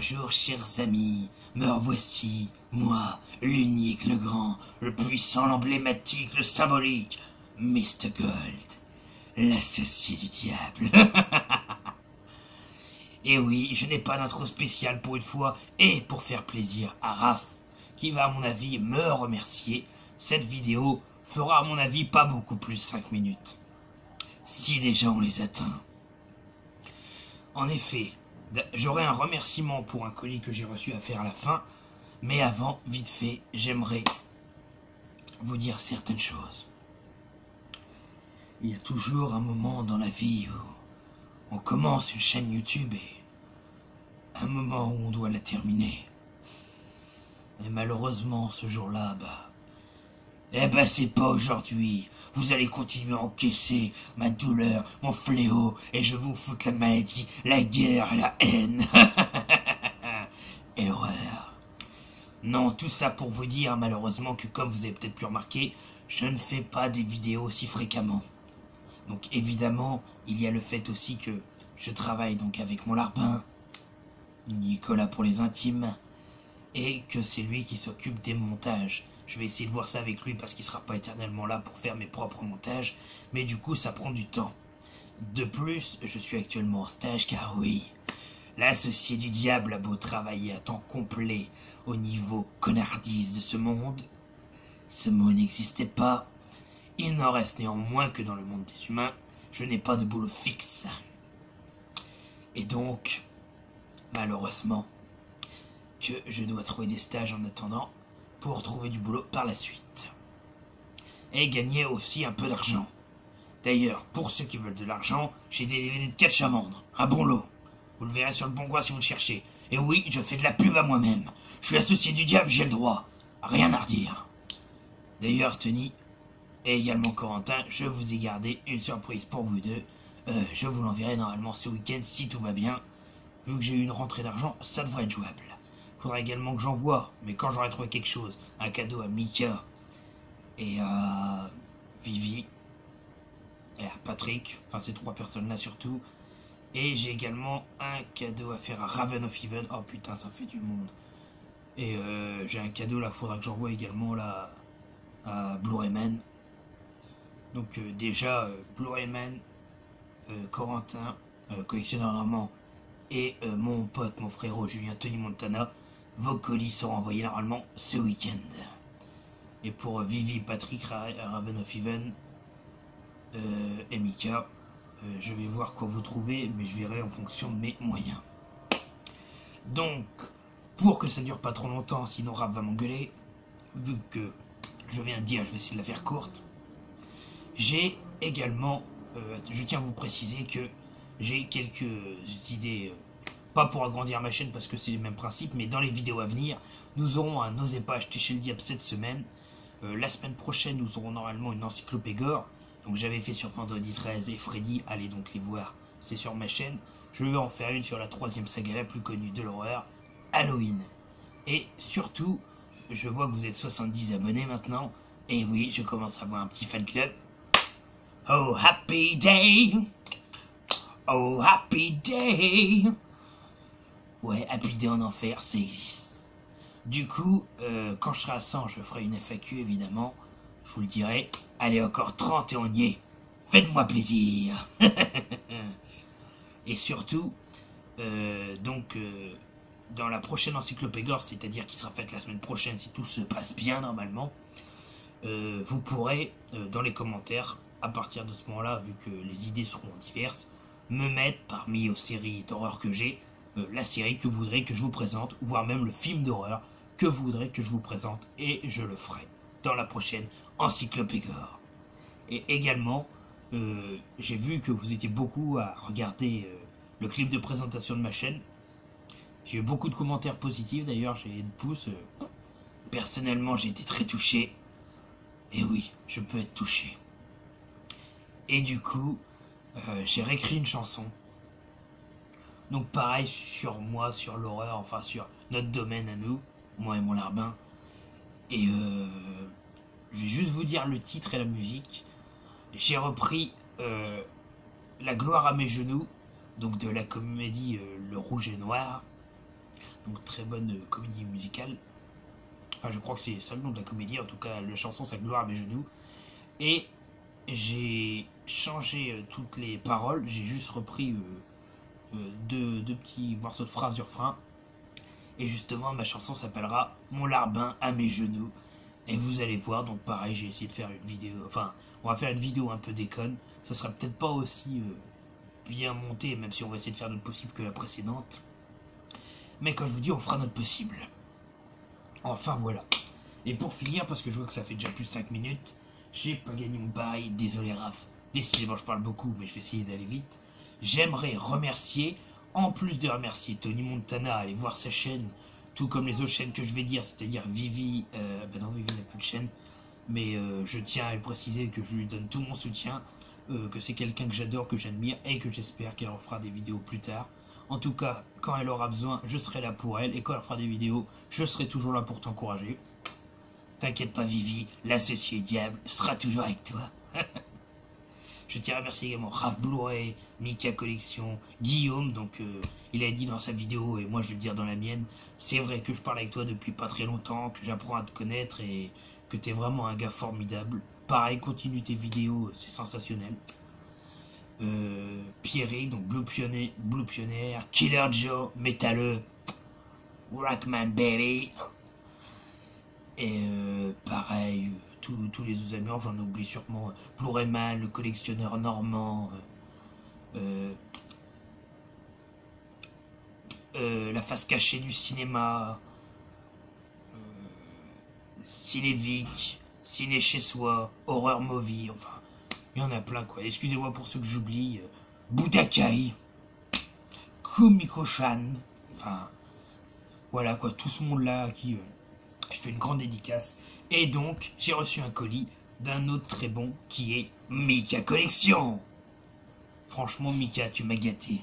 Bonjour chers amis, me revoici, moi, l'unique, le grand, le puissant, l'emblématique, le symbolique, Mr. Gold, l'associé du diable. Et oui, je n'ai pas d'intro spéciale pour une fois, et pour faire plaisir à Raph, qui va à mon avis me remercier, cette vidéo fera à mon avis pas beaucoup plus 5 minutes. Si déjà on les atteint. En effet, j'aurai un remerciement pour un colis que j'ai reçu à faire à la fin, mais avant, vite fait, j'aimerais vous dire certaines choses. Il y a toujours un moment dans la vie où on commence une chaîne YouTube et un moment où on doit la terminer. Et malheureusement, ce jour-là, c'est pas aujourd'hui. Vous allez continuer à encaisser ma douleur, mon fléau, et je vous foutre la maladie, la guerre, la haine et l'horreur. Non, tout ça pour vous dire malheureusement que, comme vous avez peut-être pu remarquer, je ne fais pas des vidéos aussi fréquemment. Donc évidemment, il y a le fait aussi que je travaille donc avec mon larbin, Nicolas pour les intimes, et que c'est lui qui s'occupe des montages. Je vais essayer de voir ça avec lui parce qu'il ne sera pas éternellement là pour faire mes propres montages, mais du coup ça prend du temps. De plus, je suis actuellement en stage car oui, l'associé du diable a beau travailler à temps complet au niveau connardise de ce monde, ce mot n'existait pas, il n'en reste néanmoins que dans le monde des humains, je n'ai pas de boulot fixe. Et donc, malheureusement, que je dois trouver des stages en attendant pour trouver du boulot par la suite. Et gagner aussi un peu d'argent. D'ailleurs, pour ceux qui veulent de l'argent, j'ai des DVD de catch à vendre. Un bon lot. Vous le verrez sur le Bon Coin si vous le cherchez. Et oui, je fais de la pub à moi-même. Je suis associé du diable, j'ai le droit. Rien à redire. D'ailleurs, Tony et également Corentin, je vous ai gardé une surprise pour vous deux. Je vous l'enverrai normalement ce week-end si tout va bien. Vu que j'ai eu une rentrée d'argent, ça devrait être jouable. Faudra également que j'envoie, mais quand j'aurai trouvé quelque chose, un cadeau à Mika et à Vivi et à Patrick, enfin ces trois personnes-là surtout. Et j'ai également un cadeau à faire à Raven of Heaven. Oh putain, ça fait du monde. Et j'ai un cadeau là, faudra que j'envoie également là à Blu-rayman. Donc déjà Blu-rayman, Corentin, collectionneur normand, et mon pote, mon frérot Julien Tony Montana. Vos colis seront envoyés normalement ce week-end. Et pour Vivi, Patrick, Raven of Heaven et Mika, je vais voir quoi vous trouvez, mais je verrai en fonction de mes moyens. Donc, pour que ça dure pas trop longtemps, sinon Rap va m'engueuler, vu que je viens de dire, je vais essayer de la faire courte. J'ai également, je tiens à vous préciser que j'ai quelques idées. Pas pour agrandir ma chaîne parce que c'est le même principe, mais dans les vidéos à venir, nous aurons un N'osez pas acheter chez le diable cette semaine. La semaine prochaine, nous aurons normalement une encyclopégore. Donc j'avais fait sur Vendredi 13 et Freddy, allez donc les voir, c'est sur ma chaîne. Je vais en faire une sur la 3e saga la plus connue de l'horreur, Halloween. Et surtout, je vois que vous êtes 70 abonnés maintenant, et oui, je commence à avoir un petit fan club. Oh happy day! Oh happy day! Ouais, Happy Day en enfer, ça existe. Du coup, quand je serai à 100, je ferai une FAQ, évidemment. Je vous le dirai. Allez, encore 30 et on y est. Faites-moi plaisir. Et surtout, dans la prochaine encyclopégore, c'est-à-dire qui sera faite la semaine prochaine, si tout se passe bien normalement, vous pourrez, dans les commentaires, à partir de ce moment-là, vu que les idées seront diverses, me mettre parmi aux séries d'horreur que j'ai, la série que vous voudrez que je vous présente, voire même le film d'horreur que vous voudrez que je vous présente, et je le ferai dans la prochaine encyclopégore. Et également, j'ai vu que vous étiez beaucoup à regarder le clip de présentation de ma chaîne. J'ai eu beaucoup de commentaires positifs, d'ailleurs j'ai une pouce. Personnellement, j'ai été très touché. Et oui, je peux être touché. Et du coup, j'ai réécrit une chanson. Donc pareil sur moi, sur l'horreur, enfin sur notre domaine à nous, moi et mon larbin. Et je vais juste vous dire le titre et la musique. J'ai repris La gloire à mes genoux, donc de la comédie Le Rouge et Noir, donc très bonne comédie musicale. Enfin, je crois que c'est ça le nom de la comédie, en tout cas la chanson c'est Gloire à mes genoux. Et j'ai changé toutes les paroles, j'ai juste repris deux petits morceaux de phrases du refrain. Et justement, ma chanson s'appellera Mon larbin à mes genoux. Et vous allez voir, donc pareil, j'ai essayé de faire une vidéo, enfin, on va faire une vidéo un peu déconne. Ça sera peut-être pas aussi bien monté, même si on va essayer de faire notre possible que la précédente. Mais quand je vous dis, on fera notre possible. Enfin voilà. Et pour finir, parce que je vois que ça fait déjà plus de 5 minutes, j'ai pas gagné mon bail, désolé Raph. Décidément, je parle beaucoup, mais je vais essayer d'aller vite. J'aimerais remercier, en plus de remercier Tony Montana, allez voir sa chaîne, tout comme les autres chaînes que je vais dire, c'est-à-dire Vivi, ben non, Vivi n'a plus de chaîne, mais je tiens à le préciser que je lui donne tout mon soutien, que c'est quelqu'un que j'adore, que j'admire, et que j'espère qu'elle en fera des vidéos plus tard. En tout cas, quand elle aura besoin, je serai là pour elle, et quand elle fera des vidéos, je serai toujours là pour t'encourager. T'inquiète pas Vivi, l'associé diable sera toujours avec toi. Je tiens à remercier également Raph Blu-ray, Mika Collection, Guillaume, donc il a dit dans sa vidéo, et moi je vais le dire dans la mienne, c'est vrai que je parle avec toi depuis pas très longtemps, que j'apprends à te connaître et que t'es vraiment un gars formidable. Pareil, continue tes vidéos, c'est sensationnel. Pierrick, donc Blue Pioneer, Killer Joe, Métalleux, Rockman Baby. Et pareil, tous les autres amis, j'en oublie sûrement. Blu-rayman, le collectionneur normand, la face cachée du cinéma, Cinévic, Ciné chez soi, Horror Movie, enfin, il y en a plein quoi. Excusez-moi pour ceux que j'oublie. Budakai, Kumiko-chan, enfin, voilà quoi, tout ce monde-là à qui je fais une grande dédicace. Et donc, j'ai reçu un colis d'un autre très bon qui est Mika Collection. Franchement, Mika, tu m'as gâté.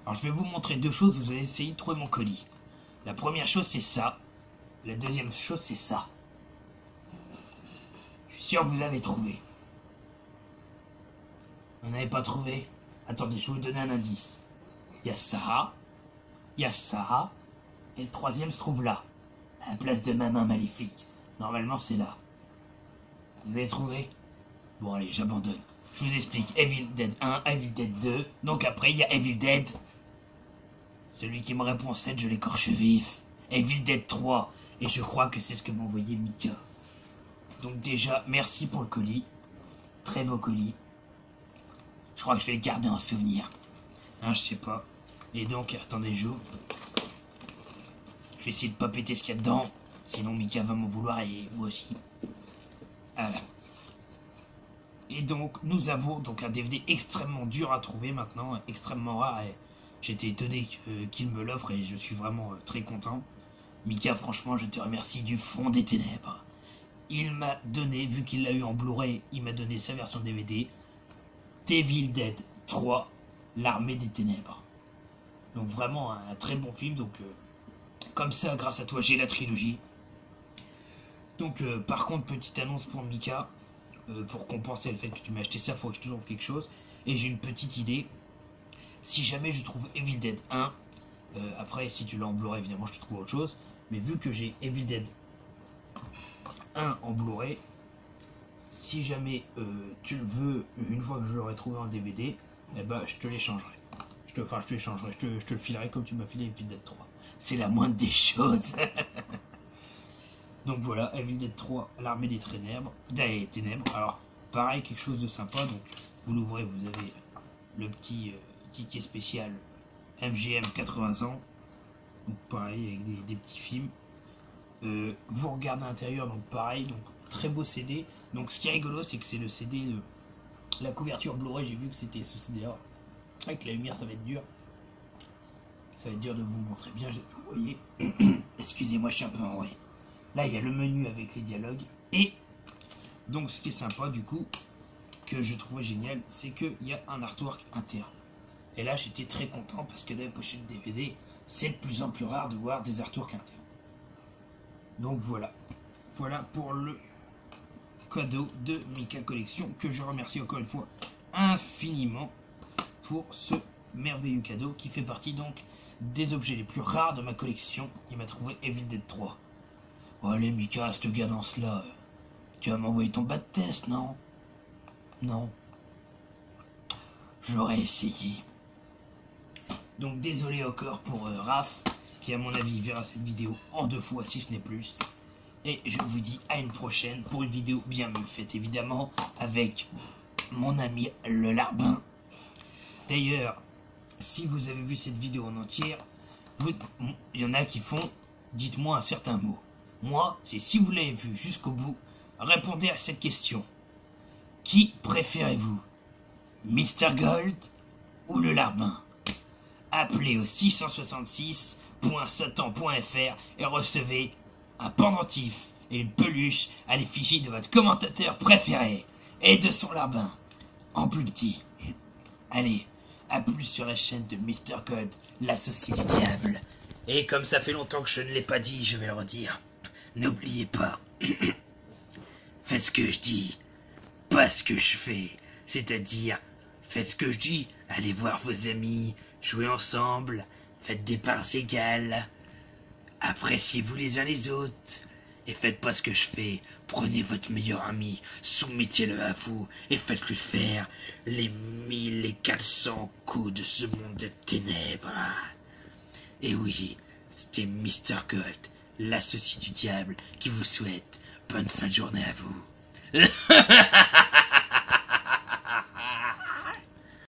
Alors, je vais vous montrer deux choses, vous allez essayer de trouver mon colis. La première chose, c'est ça. La deuxième chose, c'est ça. Je suis sûr que vous avez trouvé. Vous n'avez pas trouvé? Attendez, je vais vous donner un indice. Il y a ça, il y a ça, et le troisième se trouve là, à la place de ma main maléfique. Normalement, c'est là. Vous avez trouvé? Bon, allez, j'abandonne. Je vous explique. Evil Dead 1, Evil Dead 2. Donc après, il y a Evil Dead. Celui qui me répond 7, je l'écorche vif. Evil Dead 3. Et je crois que c'est ce que m'a envoyé Mika. Donc déjà, merci pour le colis. Très beau colis. Je crois que je vais le garder en souvenir. Hein, je sais pas. Et donc, attendez, j'ouvre. Je vais essayer de pas péter ce qu'il y a dedans. Sinon Mika va m'en vouloir et moi aussi. Voilà. Et donc nous avons donc un DVD extrêmement dur à trouver maintenant, extrêmement rare. Et j'étais étonné qu'il me l'offre et je suis vraiment très content. Mika, franchement, je te remercie du fond des ténèbres. Il m'a donné, vu qu'il l'a eu en Blu-ray, il m'a donné sa version DVD. Evil Dead 3, l'armée des ténèbres. Donc vraiment un très bon film. Donc comme ça, grâce à toi, j'ai la trilogie. Donc par contre, petite annonce pour Mika, pour compenser le fait que tu m'as acheté ça, il faut que je te trouve quelque chose. Et j'ai une petite idée. Si jamais je trouve Evil Dead 1, après si tu l'as en Blu-ray évidemment je te trouve autre chose. Mais vu que j'ai Evil Dead 1 en Blu-ray, si jamais tu le veux, une fois que je l'aurai trouvé en DVD, eh ben, je te l'échangerai. Je te le filerai comme tu m'as filé Evil Dead 3. C'est la moindre des choses. Donc voilà, Evil Dead 3, l'armée des ténèbres. Alors, pareil, quelque chose de sympa. Donc, vous l'ouvrez, vous avez le petit ticket spécial MGM 80 ans. Donc, pareil, avec des petits films. Vous regardez à l'intérieur, donc pareil, donc très beau CD. Donc, ce qui est rigolo, c'est que c'est le CD de la couverture Blu-ray. J'ai vu que c'était ce CD-là. Avec la lumière, ça va être dur. Ça va être dur de vous montrer bien. Vous voyez, excusez-moi, je suis un peu enroué. Là, il y a le menu avec les dialogues. Et donc, ce qui est sympa, du coup, que je trouvais génial, c'est qu'il y a un artwork interne. Et là, j'étais très content parce que dans les pochettes DVD, c'est de plus en plus rare de voir des artworks internes. Donc voilà. Voilà pour le cadeau de Mika Collection, que je remercie encore une fois infiniment pour ce merveilleux cadeau qui fait partie donc des objets les plus rares de ma collection. Il m'a trouvé Evil Dead 3. Oh, allez Mika, cette gadence là, tu vas m'envoyer ton bas de test, non? Non. J'aurais essayé. Donc désolé encore pour Raph, qui à mon avis verra cette vidéo en 2 fois si ce n'est plus. Et je vous dis à une prochaine pour une vidéo bien mieux faite évidemment avec mon ami le Larbin. D'ailleurs, si vous avez vu cette vidéo en entière, il y en a qui font dites-moi un certain mot. Moi, c'est si vous l'avez vu jusqu'au bout, répondez à cette question. Qui préférez-vous? Mr Gold ou le Larbin? Appelez au 666.satan.fr et recevez un pendentif et une peluche à l'effigie de votre commentateur préféré et de son Larbin en plus petit. Allez, à plus sur la chaîne de Mr Gold, l'associé du diable. Et comme ça fait longtemps que je ne l'ai pas dit, je vais le redire. N'oubliez pas, faites ce que je dis, pas ce que je fais. C'est-à-dire, faites ce que je dis, allez voir vos amis, jouez ensemble, faites des parts égales, appréciez-vous les uns les autres, et faites pas ce que je fais. Prenez votre meilleur ami, soumettez-le à vous, et faites-lui faire les 1400 coups de ce monde de ténèbres. Et oui, c'était Mr Gold, l'associé du diable, qui vous souhaite bonne fin de journée à vous.